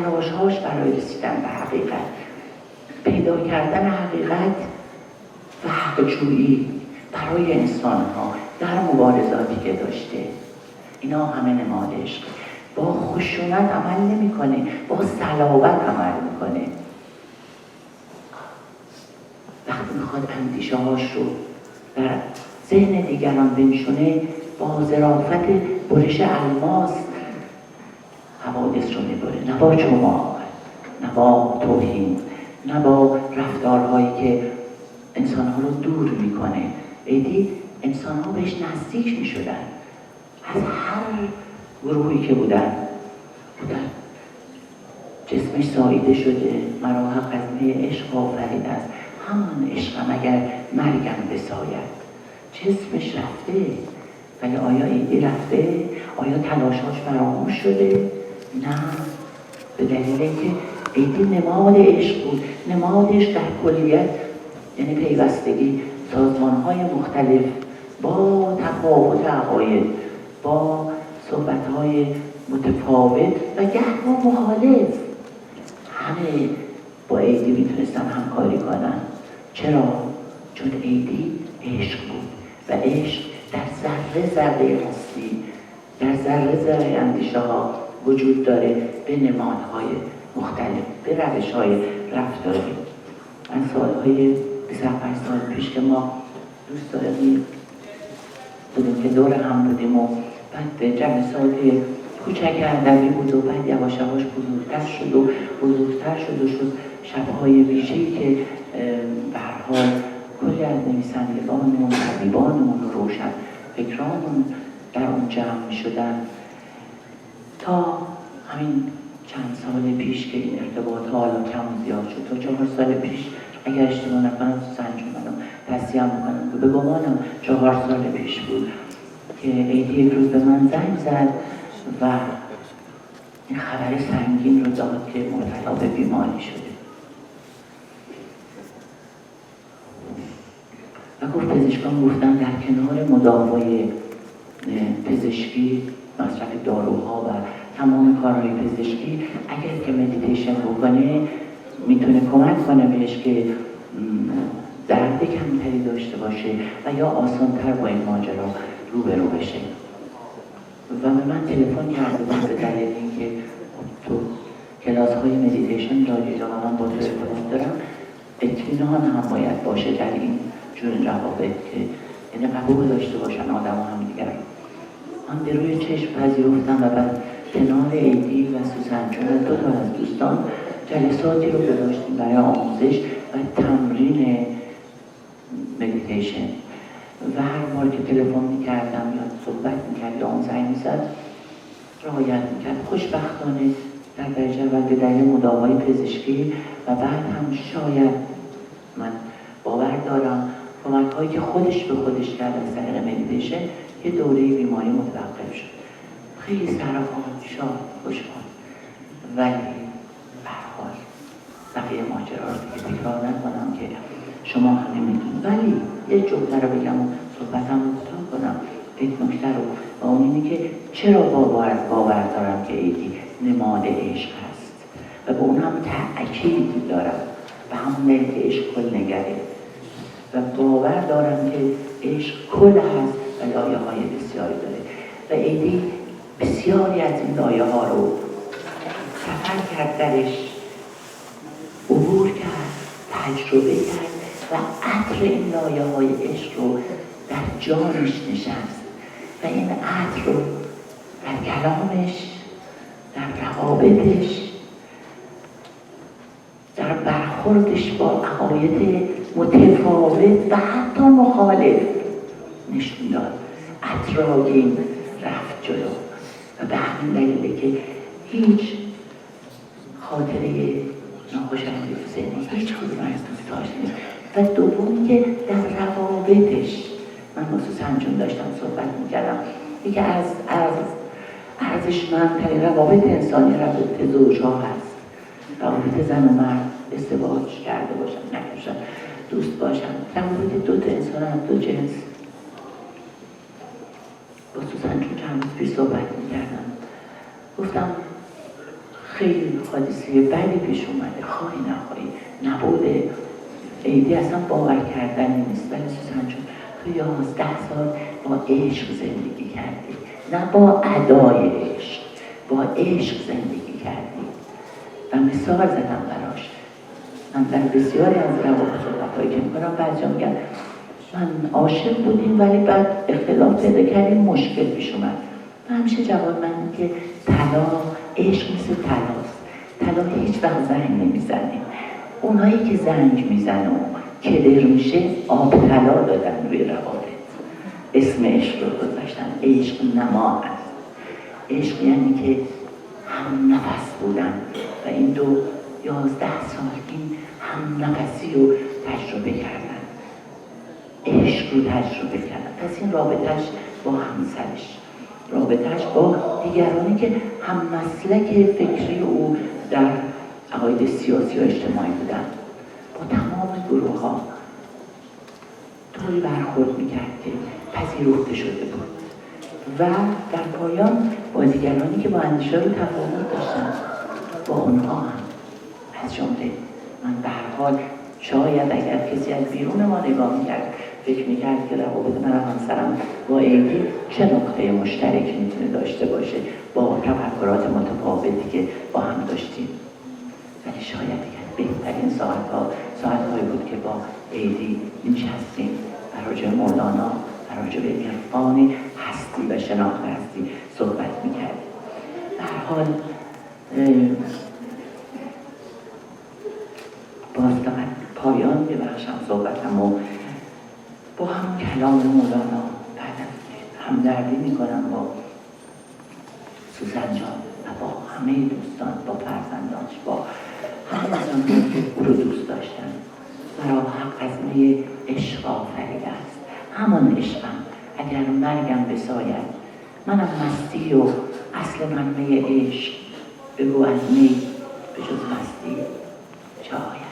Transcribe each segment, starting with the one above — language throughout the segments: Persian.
تلاش‌هاش برای رسیدن به حقیقت، پیدا کردن حقیقت و حق‌جویی برای انسان‌ها در مبارزاتی که داشته، اینا همه نماد عشق. با خشونت عمل نمی‌کنه، با صلابت عمل می‌کنه. وقتی میخواد اندیشه‌هاش رو در ذهن دیگران بنشونه، با ظرافت برش الماس حوادث رو میبره، نه با چماق، نه با توهین، نه با رفتارهایی که انسانها رو دور میکنه. ایدی انسانها بهش نزدیک میشدن، از هر گروهی که بودن جسمش ساییده شده، مرا حق از می عشق آفرید است، همان عشقم اگر مرگم بساید. جسمش رفته، ولی آیا ایدی رفته؟ آیا تلاشاش فراموش شده؟ نه، به دلیل اینکه ایدی نماد عشق بود. نمادش در کلیت یعنی پیوستگی سازمان‌های مختلف با تفاوت عقاید، با صحبت‌های متفاوت و گه‌ها مخالف، همه با ایدی میتونستن همکاری کنن. چرا؟ چون ایدی عشق بود و عشق در ذره ذره هستی، در ذره ذره اندیشه ها وجود داره، به نمادهای مختلف، به روش‌های رفتاری. من سالهای 25 سال پیش که ما دوست داریم بودیم که دور هم بودیم و بعد جلسات کوچک ادبی بود و بعد یواش یواش بزرگتر شد و شد شب‌های ویژه‌ای که به هر حال کلی از نویسندگانمون، ادیبانمون و روشن فکرامون در اون جمع می‌شدن، تا همین چند سال پیش که این ارتباط حالا کم زیاد شد. تا 4 سال پیش اگر اشتباه نکنم سنجو منو تصحیح میکنم که به گمانم 4 سال پیش بود که ایدی یک روز به من زنگ زد و این خبر سنگین رو داد که مبتلا به بیماری شده و گفت پزشکان گفتن در کنار مداوای پزشکی، مصرف داروها و تمام کارهای پزشکی، اگر که مدیتیشن بکنه میتونه کمک کنه بهش که درد کمتری داشته باشه و یا آسانتر با این ماجرا روبرو بشه. و به من تلفن کرده بود به دلیل اینکه تو کلاس های مدیتیشن داری و من با تو ارتباط دارم، اطمینان هم باید باشه در این جور روابط که یعنی قبول داشته باشن آدم و هم دیگر. من به روی چشم پذیرفتم و بعد کنار ایدی و سوسن چون 2 تا از دوستان جلساتی رو گذاشتیم برای آموزش و تمرین مدیتیشن و هر بار که تلفن میکردم یا صحبت میکرد یا اون زنگ میزد رعایت میکرد. خوشبختانه در درجه اول به دلیل مداوای پزشکی و بعد هم شاید من باور دارم کمک هایی که خودش به خودش کرد از طریق مدیتیشن یه دوره بیماری متوقف شد. خیلی سرحال، شاد، خوشحال، ولی به هر حال بقیه ماجرا رو دیگه تکرار نکنم که شما هم نمیدونید، ولی یه جمله رو بگم و صحبتم رو کوتاه کنم. یک نکته رو و اون اینه که چرا باور دارم که ایدی نماد عشق هست و به اونم تأکید دارم و همون که عشق کل نگره و باور دارم که عشق کل هست و لایه های بسیاری داره و ایدی بسیاری از این لایه ها رو سفر کرد، درش عبور کرد، تجربه کرد و عطر این لایه های عشق رو در جانش نشست و این عطر رو در کلامش، در روابطش، در برخوردش با عقاید متفاوت و حتی مخالف نشون داد. عطرآگین رفت جلو و به همین دلیله که هیچ خاطره ناخوشایندی تو ذهنش هیچ کدوم از دوستاش نیست. و دومی که در روابطش، من با سوسن جون داشتم صحبت میکردم، یکی از ارزشمندترین روابط انسانی روابط زوجها هست. روابط زن و مرد ازدواج کرده باشن، نکردن، دوست باشن، روابط 2 تا انسان هم 2 جنس. با سوسن جون چند روز پیش صحبت میکردم، گفتم خیلی حادثه بدی پیش اومده، خواهی نخواهی نبوده. عیدی اصلا باور کردنی نیست. ولی سوزن جون تو 11 سال با عشق زندگی کردی، نه با ادای عشق، با عشق زندگی کردی و مثال زدم براش. من در بسیاری از روابط صحبت‌هایی که می‌کنم بعضیا میگن من عاشق بودیم ولی بعد اختلاف پیدا کردیم، مشکل پیش اومد. من همیشه جواب من اینه که طلا، عشق مثل طلاست. طلا هیچ وقت زنگ نمیزنه. اونایی که زنگ میزنه و کدر میشه آب طلا دادن روی روابط، اسم عشق رو گذاشتن. عشق نما هست. عشق یعنی که هم نفس بودن و این دو 11 سال این هم نفسی رو تجربه کردن، عشق رو تجربه کردن. پس این رابطهش با همسرش، رابطهش با دیگرانی که هم مسلک فکری او در عقاید سیاسی و اجتماعی بودن، با تمام گروه ها طوری برخورد میکرد که پذیرفته شده بود و در پایان با دیگرانی که با اندیشه رو تفاوت داشتن، با اونها هم از جمله من به هر حال شاید اگر کسی از بیرون ما نگاه میکرد فکر میکرد که روابط من و همسرم با عیدی چه نقطه مشترکی میتونه داشته باشه با تفکرات متفاوتی که با هم داشتیم. ولی شاید بهترین ساعت‌هایی بود که با عیدی نشستیم و راجع به مولانا و راجع به عرفان هستی و شناخت هستی صحبت میکردیم. به هر حال باز فقط پایان ببخشم صحبتم و با هم کلام مولانا بعد از همدردی میکنم با سوزن جان و با همه دوستان، با فرزندانش، با همه کسانی که او رو دوست داشتن. مرا حق از می عشق آفریده است، همان عشقم اگر مرگم بساید. منم مستی و اصل من می عشق، بگو از می به جز مستی چه آید.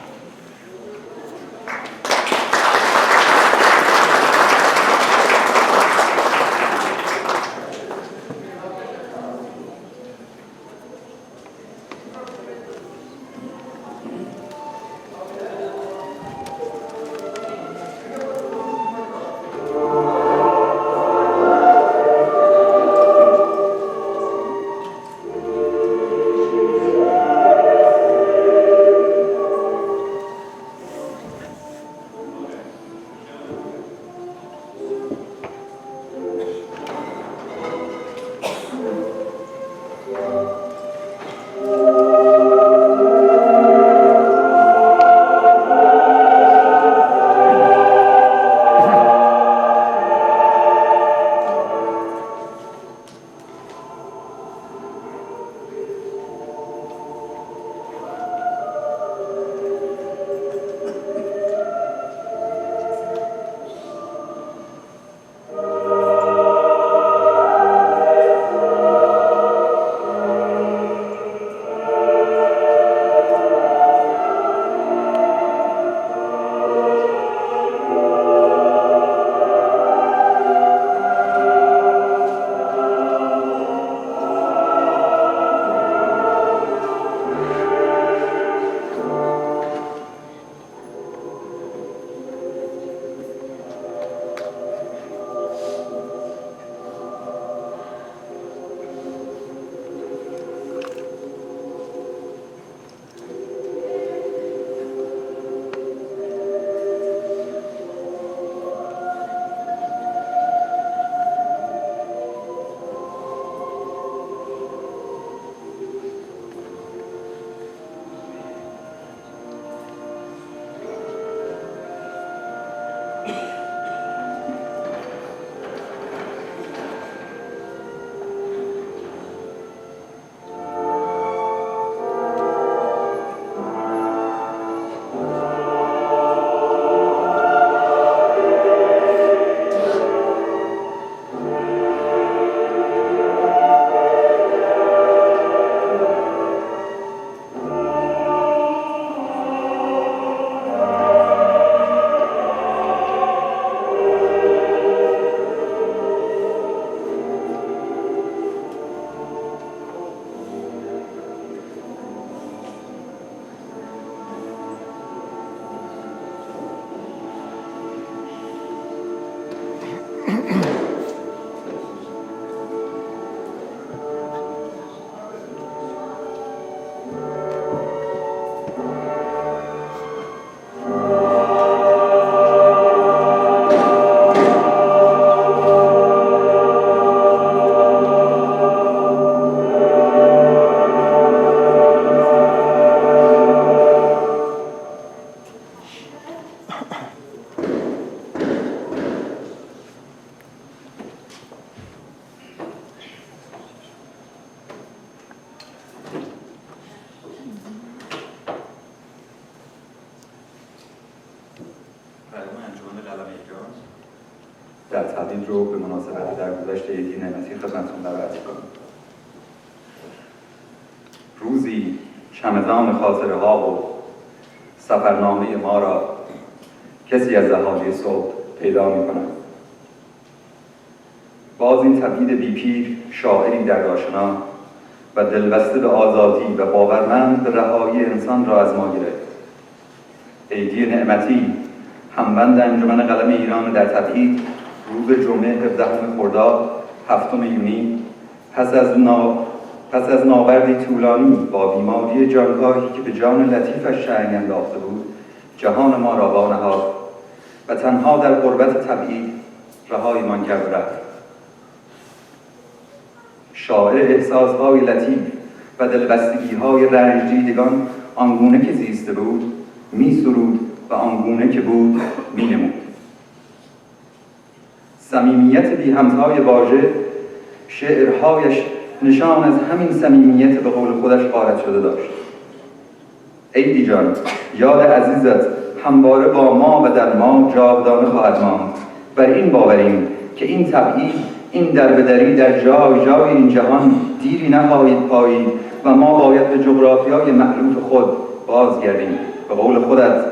در تبدیل رو به مناسبت درگذشت عیدی نعمتی خدمتتون دعوت کنم. روزی چمدان خاطره ها و سفرنامه ما را کسی از اهالی صبح پیدا می کند. باز این تبعید بیپیر شاعری دردآشنا و دلبسته به آزادی و باورمند به رهایی انسان را از ما گرفت. عیدی نعمتی، همبند انجمن قلم ایران در تبعید، روز جمعه 17 خرداد 7 یونی پس از ناوردی طولانی با بیماری جانکاهی که به جان لطیفش شنگ انداخته بود، جهان ما را وانهاد و تنها در غربت تبعید رهایمان کرد و رفت. شاعر احساس‌های لطیف و دلبستگی‌های رنجدیدگان آنگونه که زیسته بود می‌سرود و آنگونه که بود می‌نمود. صمیمیت بی همتای واژه، شعرهایش نشان از همین صمیمیت به قول خودش غارت شده داشت. عیدی جان، یاد عزیزت همواره با ما و در ما جاودانه خواهد ماند. بر این باوریم که این تبعید، این دربدری در جای جای این جهان دیری نخواهید پایید و ما باید به جغرافیای مألوف خود بازگردیم. به قول خودت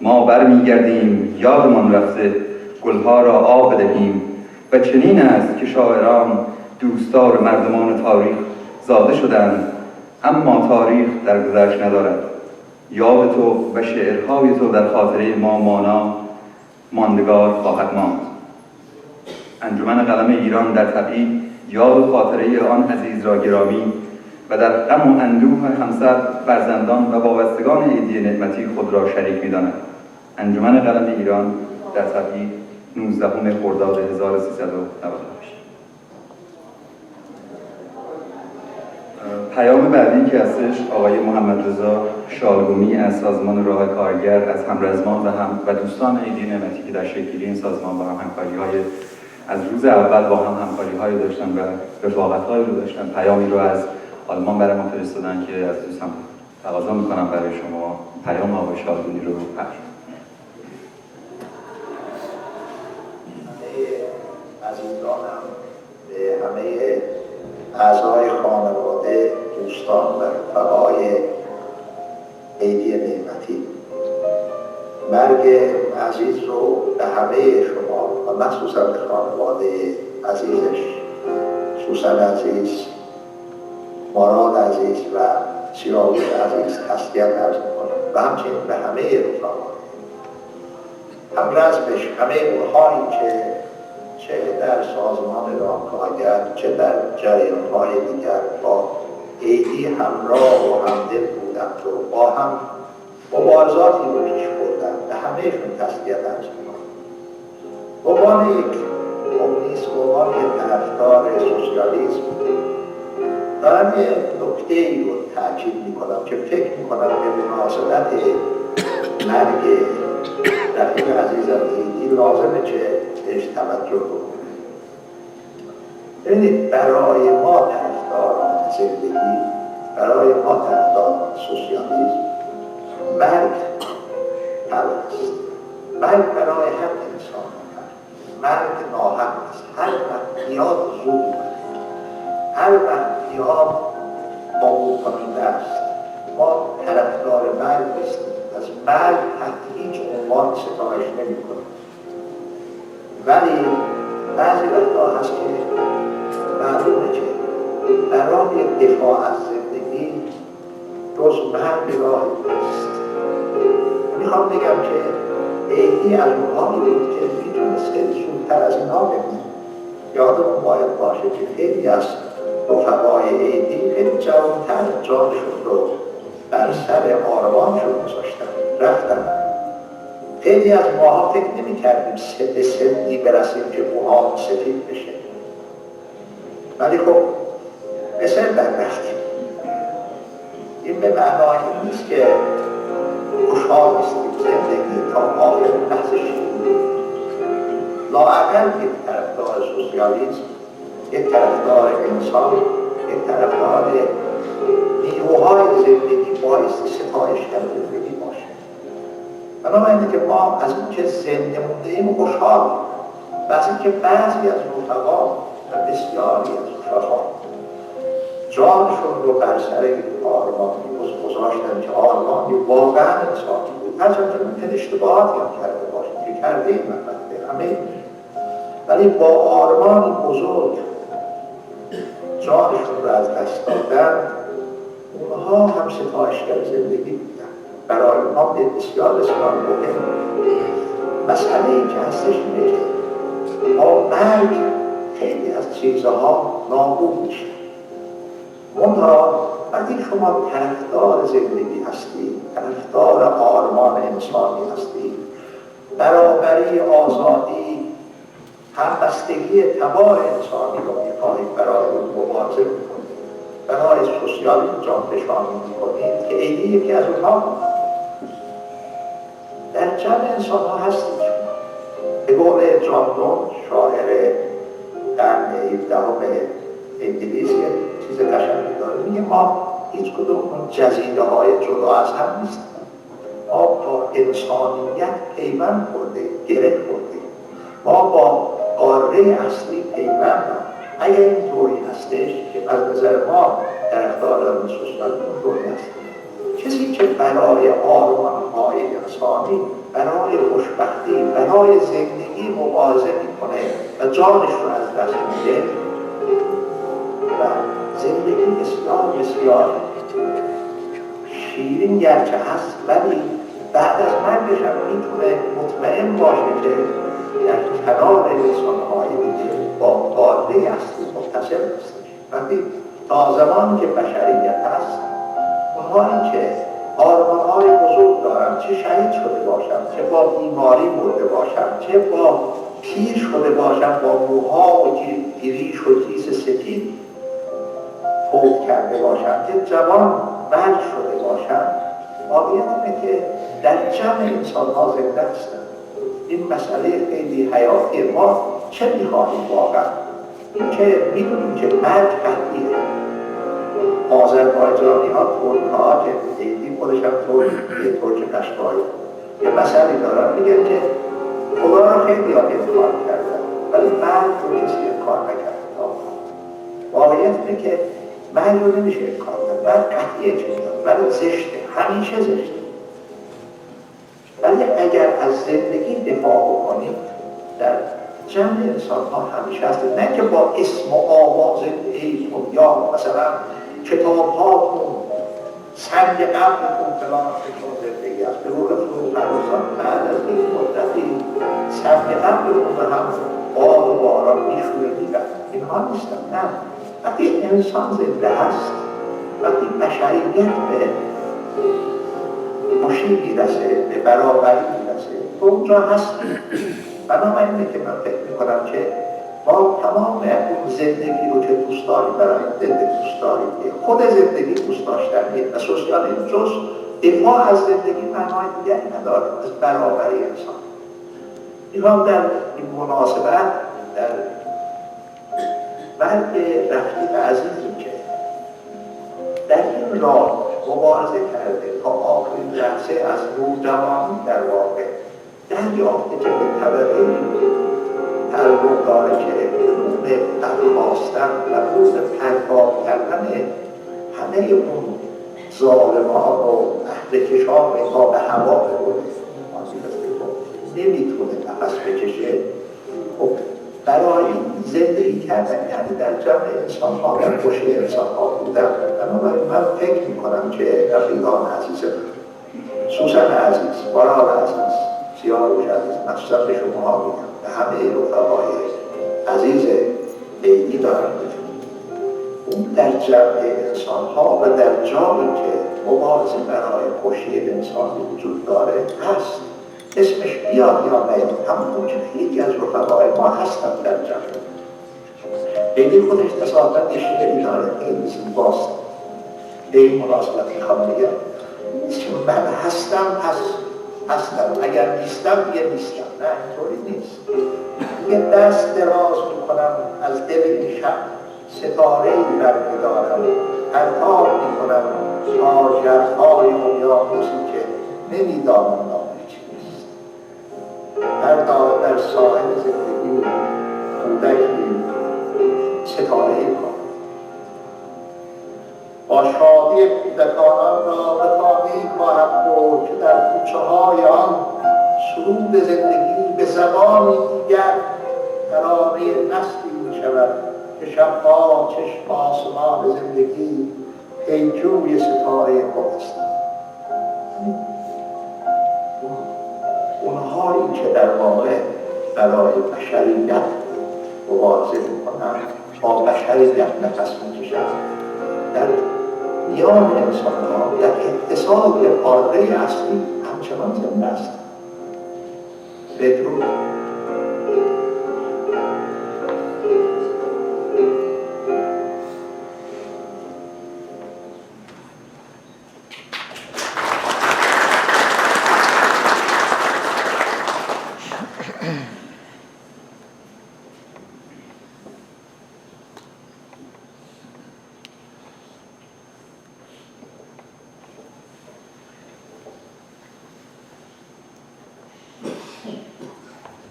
ما برمیگردیم یادمان رفته، گلها را آب بدهیم. و چنین است که شاعران دوستدار مردمان تاریخ زاده شدند، اما تاریخ در گذشت ندارد. یاد تو و شعرهای تو در خاطره ما ماندگار خواهد ماند. انجمن قلم ایران در تبعید یاد و خاطره آن عزیز را گرامی و در غم و اندوه همسر، فرزندان و وابستگان عیدی نعمتی خود را شریک می‌داند. انجمن قلم ایران در تبعید 19 خرداد 1398. پیام بعدی که هستش آقای محمد رضا شالگومی از سازمان راه کارگر، از همرزمان و دوستان عیدی نعمتی که در شکلی این سازمان با هم همکاری‌های از روز اول با هم همکاری‌های داشتن و رفاقت‌هایی رو داشتن. پیامی رو از آلمان برای ما فرستادن که از دوستان تقاضا می‌کنم برای شما پیام آقای شالگومی رو پخش. عزیزانم، به همه اعضای خانواده، دوستان و رفقای عیدی نعمتی، مرگ عزیز رو به همه شما و مخصوصا به خانواده عزیزش، سوسن عزیز، ماران عزیز و سیاوش عزیز تسلیت عرض می‌کنم و همچنین به همه رفقا، همرزمش، همه اونهایی که چه در سازمان راهکارگر چه در جریان‌های دیگر با عیدی همراه و همدل بودند و با هم مبارزاتی رو پیش بردند، به همهشون تسلیت عرض می‌کنم. به عنوان یک کمونیست، به عنوان یک طرفدار سوسیالیسم، دارم یه نکته‌ای رو تاکید می‌کنم که فکر می‌کنم به مناسبت مرگ رفیق عزیزم عیدی لازمه که بهش توجه کنیم. ببینید، برای ما طرفداران زندگی، برای ما طرفداران سوسیالیسم، مرگ تلخ است. مرگ برای هر انسان مرگ ناحق است. هر وقت میاد زود مرگ، هر وقت میاد قبول کننده است. ما طرفدار مرگ نیستیم، از مرگ تحت هیچ عنوان ستایش نمی‌کنیم. ولی بعضی وقتا هست که معلومه که برای دفاع از زندگی جز مرگ راهی نیست. میخوام بگم که عیدی از اونهایی بود که میتونست خیلی زودتر از اینا بمونه. یادمون باید باشه که خیلی از رفقای عیدی خیلی جوان‌تر جانشون رو بر سر آروانشون گذاشتن، رفتن. خیلی از ماها فکر نمی کردیم به سنی برسیم که موهامون سفید بشه، ولی خب به سن رفتیم. این به معنای نیست که خوشحال نیستیم، زندگی تا آخر لحظه شیرین. لااقل یک طرفدار سوسیالیسم، یک طرفدار انسان، یک طرفدار نیروهای زندگی بایستی ستایش زندگی باشه. بنابراین که ما از اون که زنده مونده ایم خوشحال، بس اینکه بعضی از رفقا و بسیاری از رفقا جانشون رو بر سر این آرمانی گذاشتن که آرمانی واقعا انسانی بود، هرچند که اشتباهاتی هم کرده باشیم که کرده این منبت همه، ولی با آرمانی بزرگ جانشون رو از دست دادن. اونها هم ستایشگر زندگی بودن، برای اونها بسیار بسیار مهم. مسئله این که هستش اینه که با مرگ خیلی از چیزها نابود میشه. منتها وقتی شما طرفدار زندگی هستید، طرفدار آرمان انسانی هستید، برابری، آزادی، همبستگی تبار انسانی رو میخواهید، برای اون مبارزه میکنید، برای سوسیالیسم جانفشانی میکنید که عینی یکی از اونها در جمع انسان ها هستید. به قول جان دون، شاعر قرن 17 انگلیس، یه چیز قشنگی داره، میگه ما هیچ کدوم اون جزیره های جدا از هم نیستیم، ما با انسانیت پیوند خورده، گره خورده، ما با قاره اصلی پیوند. اگر این طوری هستش که از نظر ما در اختیار سوسیالیسم طوری هستش، کسی که برای آرمان‌های انسانی، برای خوشبختی، برای زندگی مبارزه میکنه و جانش رو از دست میده و زندگی بسیار بسیار شیرین گرچه هست، ولی بعد از مرگش هم میتونه مطمئن باشه که در کنار انسان‌های دیگه با قاره اصلی متصل هستش. وقتی تا زمانی که بشریت هست، اونهایی که آرمان‌های بزرگ دارن، چه شهید شده باشن، چه با بیماری مرده باشن، چه با پیر شده باشن، با موها و گریش و تیز سفید فوت کرده باشن، که جوان مرگ شده باشن، واقعیت اینه که در جمع انسان‌ها زنده هستن. این مسئله خیلی حیاتی. ما چه می‌خواهیم واقعا؟ این که می‌دونیم که مرگ قطعیه. آذربایجانی ها، ترک ها که دیدی خودش هم ترک قشقایی یه مسئله دارن، میگن که خدا را خیلی ها انکار کردن ولی مرگ رو کسی انکار نکرد. واقعیت اینه که مرگ رو نمیشه انکار کرد. مرگ قطعیه چیزه ولی زشته، همیشه زشته. ولی اگر از زندگی دفاع بکنید، در جمع انسان ها همیشه هست، نه که با اسم و آواز ایتون یا مثلا کتاب هاتون، سنگ قبلتون فلان فکرون زندگی هست. به قول فروغ بعد از این مدتی سنگ قبلتون به هم باد و باران میشوره میرن، اینها نیستن. نه، وقتی انسان زنده هست، وقتی بشریت به مشی میرسه، به برابری میرسه، تو اونجا هست. بنابراین اینه که من فکر میکنم که ما تمام اون زندگی رو که دوست داریم، برای زندگی دوست داریم، خود زندگی دوست داشتن و سوسیالیسم جز دفاع از زندگی معنای دیگری نداره از برابری انسان. میخوام در این مناسبت در مرگ رفیق عزیزی که در این راه مبارزه کرده تا آخرین لحظه از نوجوانی در واقع دریافته که به طبقه تعلق داره که بدون برخواستن و بدون پرتاب کردن همه اون ظالمان و اهلکشان تا به هوا ببره نمیتونه نفس بکشه. خب برای زندگی کردن یعنی در جمع انسان ها، در خوشی انسان ها بودن. بنابراین من فکر میکنم که رفیقان عزیز، سوسن عزیز، باران عزیز، سیاوش عزیز، مخصوصا به شما ها میگم، به همه رفقای عزیز بیدی دارم بجون، اون در جمع انسان ها و در جایی که مبارزه برای خوشی انسانی وجود داره هست. اسمش بیاد یا نیاد، همون که خیلی از رفقای ما هستن در جمع. بیدی خودش تصادفاً یه شعری داره خیلی زیباست. به این مناسبت میخوام بگم نیست که من هستم پس هستم، اگر نیستم دیگه نیستم. نه، اینطوری نیست. یه دست دراز میکنم از دل این شب، ستاره‌ای برمیدارم، پرتاب میکنم تا ژرفای اقیانوسی که نمیدانم نامه چیست. هر داغ در در ساحل زندگی کودکی ستاره کار با شادی کودکانان را به خانه‌ای خواهم برد که در کوچه های آن سرود زندگی به زبانی دیگر ترانه نسلی می شود که شبها چشم آسمان زندگی پیجوی ستاره خود هستند. اونهایی که در واقع برای بشریت مبارزه میکنند، با بشریت نفس میکشند، در میان انسانها در اقتصاد قاره اصلی همچنان زنده است. بدرود.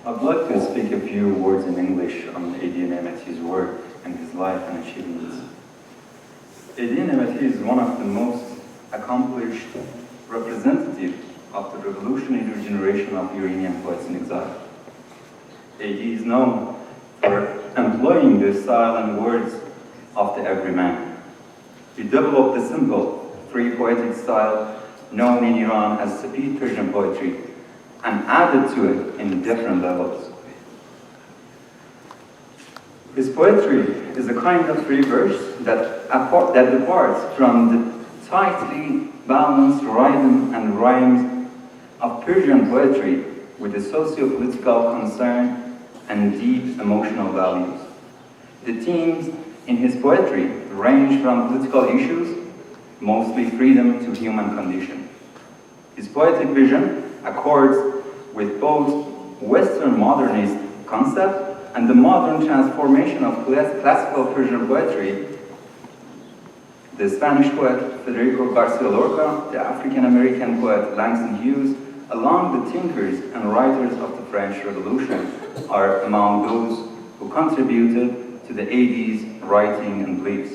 I'd like to speak a few words in English on A.D. Nemati's work and his life and achievements. A.D. Nemati is one of the most accomplished representatives of the revolutionary generation of Iranian poets in exile. A.D. is known for employing the style and words of the everyman. He developed a simple, free poetic style known in Iran as Safid Persian poetry, and added to it in different levels. His poetry is a kind of free verse that departs from the tightly balanced rhythm and rhymes of Persian poetry with a socio-political concern and deep emotional values. The themes in his poetry range from political issues, mostly freedom, to human condition. His poetic vision accords with both Western modernist concept and the modern transformation of classical Persian poetry. The Spanish poet Federico Garcia Lorca, the African-American poet Langston Hughes, along the thinkers and writers of the French Revolution, are among those who contributed to the AD's writing and beliefs.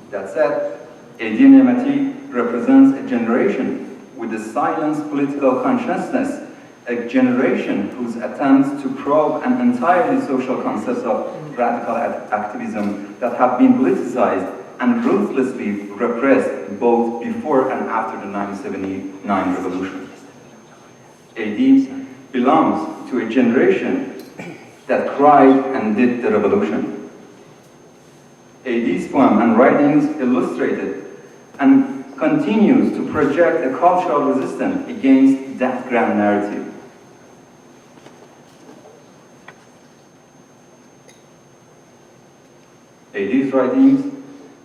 That said, A.D. Nemati represents a generation with a silenced political consciousness, a generation whose attempts to probe an entirely social concept of radical activism that have been politicized and ruthlessly repressed both before and after the 1979 revolution. A.D. belongs to a generation that cried and did the revolution. A.D.'s poem and writings illustrated and continues to project a cultural resistance against that grand narrative. A.D.'s writings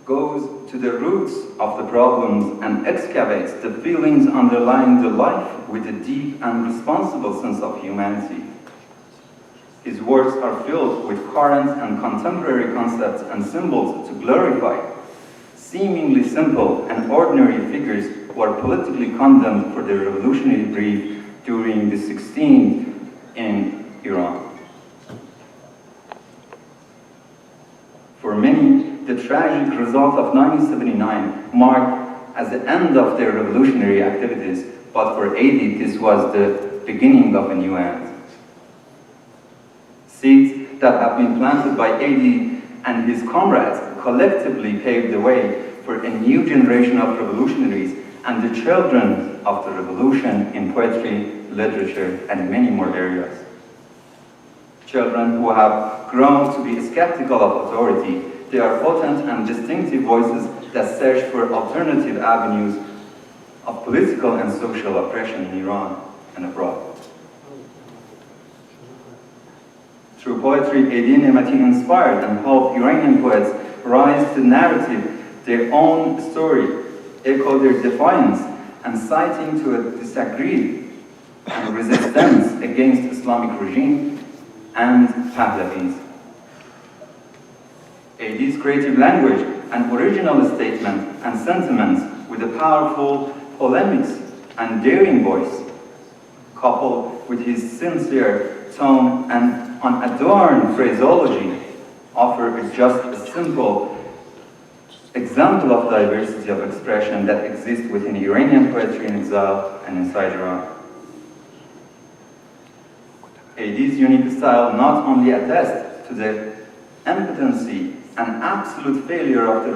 goes to the roots of the problems and excavates the feelings underlying the life with a deep and responsible sense of humanity. His works are filled with current and contemporary concepts and symbols to glorify seemingly simple and ordinary figures who are politically condemned for their revolutionary brief during the 16th in Iran. For many, the tragic result of 1979 marked as the end of their revolutionary activities, but for A.D. this was the beginning of a new end. Seeds that have been planted by A.D. and his comrades collectively paved the way for a new generation of revolutionaries and the children of the revolution in poetry, literature, and many more areas. Children who have grown to be skeptical of authority, they are potent and distinctive voices that search for alternative avenues of political and social oppression in Iran and abroad. Through poetry, A.D. Nemati inspired and helped Iranian poets rise to narrative their own story, echo their defiance, and citing to a disagree and resistance against Islamic regime and Pahlavis. A.D.'s creative language and original statement and sentiments with a powerful polemics and daring voice, coupled with his sincere tone and unadorned phraseology, offer just a simple example of diversity of expression that exists within Iranian poetry in exile and inside Iran. AD's unique style not only attests to the impotency and absolute failure of the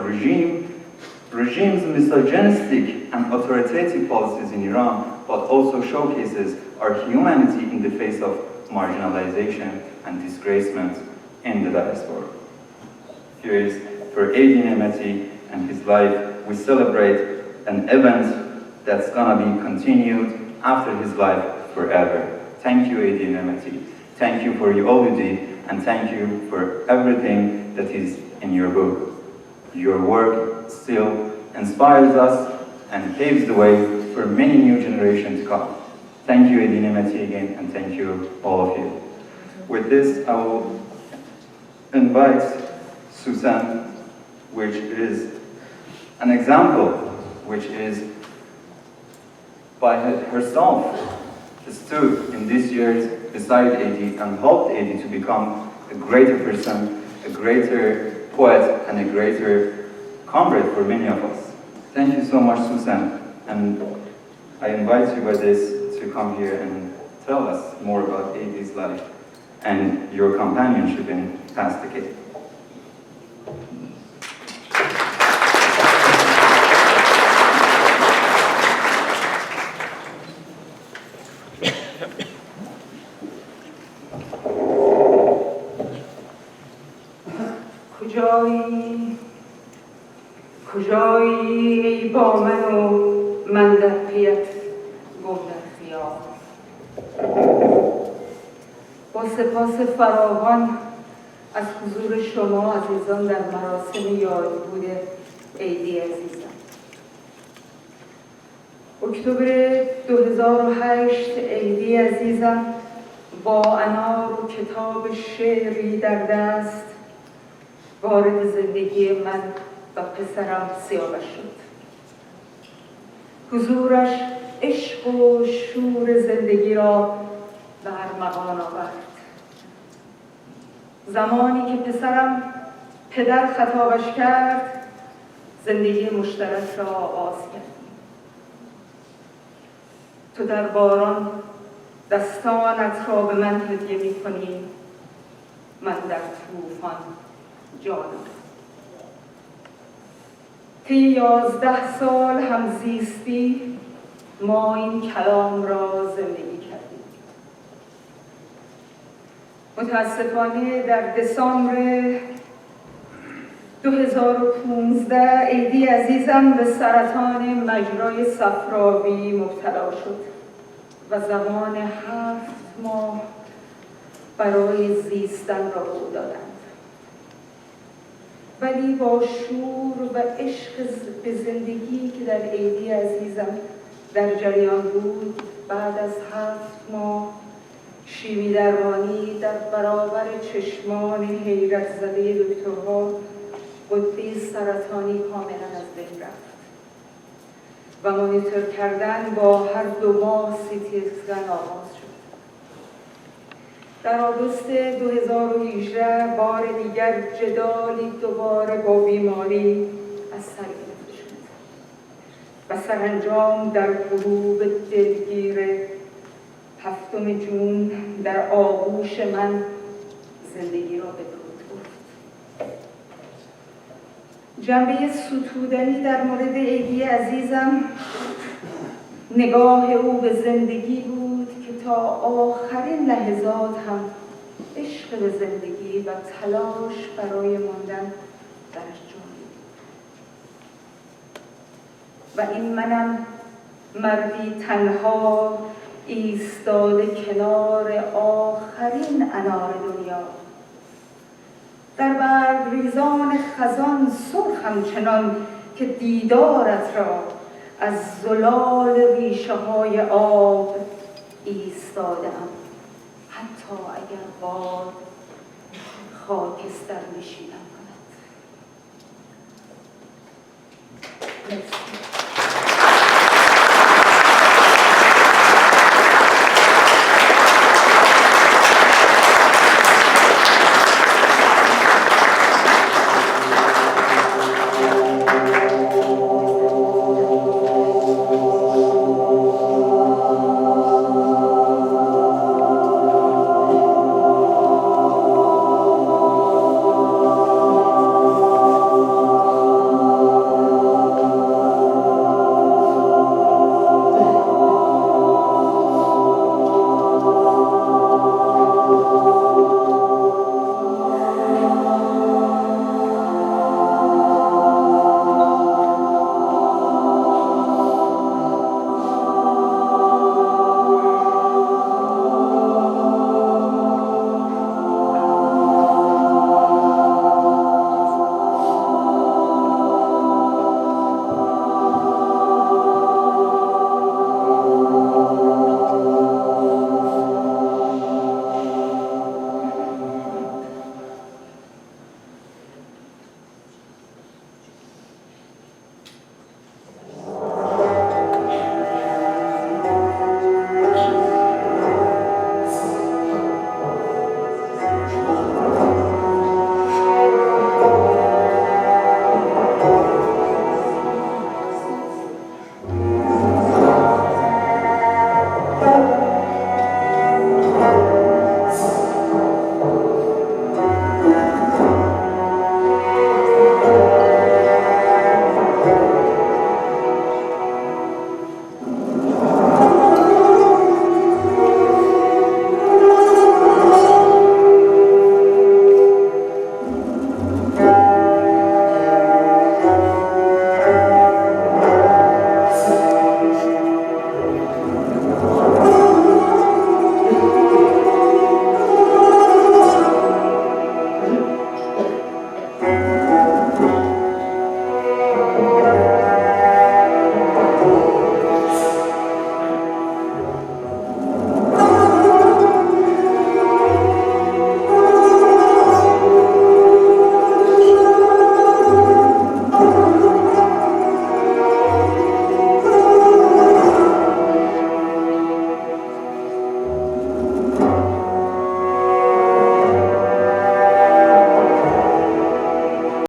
regime's misogynistic and authoritative policies in Iran, but also showcases our humanity in the face of marginalization and disgracement in the diaspora. Here is for AD Nemati and his life. We celebrate an event that's gonna be continued after his life forever. Thank you, AD Nemati. Thank you for all you did, and thank you for everything that is in your book. Your work still inspires us and paves the way for many new generations to come. Thank you, AD Nemati, again, and thank you, all of you. With this, I will invite Susan, which is an example, which is by herself stood in this year's beside AD and helped AD to become a greater person, a greater poet, and a greater comrade for many of us. Thank you so much, Susan, and I invite you by this to come here and tell us more about AD's life and your companionship in past decade. کجایی ای با من و من در پیت گم در خیال. با سپاس فراوان از حضور شما عزیزان در مراسم یادبود عیدی عزیزم. اکتبر 2008 عیدی عزیزم با انار و کتاب شعری در دست وارد زندگی من و پسرم سیاوش شد. حضورش عشق و شور زندگی را به ارمغان آورد. زمانی که پسرم پدر خطابش کرد، زندگی مشترک را آغاز کردیم. تو در باران دستانت را به من هدیه می‌کنی، من در طوفان جانم. طی 11 سال همزیستی ما این کلام را زندگی کردیم. متاسفانه در دسامبر 2015 عیدی عزیزم به سرطان مجرای صفراوی مبتلا شد و زمان 7 ماه برای زیستن را به او دادند. ولی با شور و عشق به زندگی که در عیدی عزیزم در جریان بود، بعد از 7 ماه شیمی درمانی در برابر چشمان حیرت زده دکترها غده سرطانی کاملا از بین رفت و مانیتور کردن با هر 2 ماه CT اسکن آغاز شد. در آگوست 2018 بار دیگر جدالی دوباره با بیماری از سر گرفته شد و سرانجام در غروب دلگیر 7 جون در آغوش من زندگی را به درود گفت. جنبه ستودنی در مورد عیدی عزیزم نگاه او به زندگی بود که تا آخرین لحظات هم عشق به زندگی و تلاش برای ماندن درش جاری. و این منم مردی تنها ایستاده کنار آخرین انار دنیا، در برگریزان خزان سرخم چنان که دیدارت را از زلال ریشه های آب ایستادم، حتی اگر باد خاکستر نشینم کند. مرسی.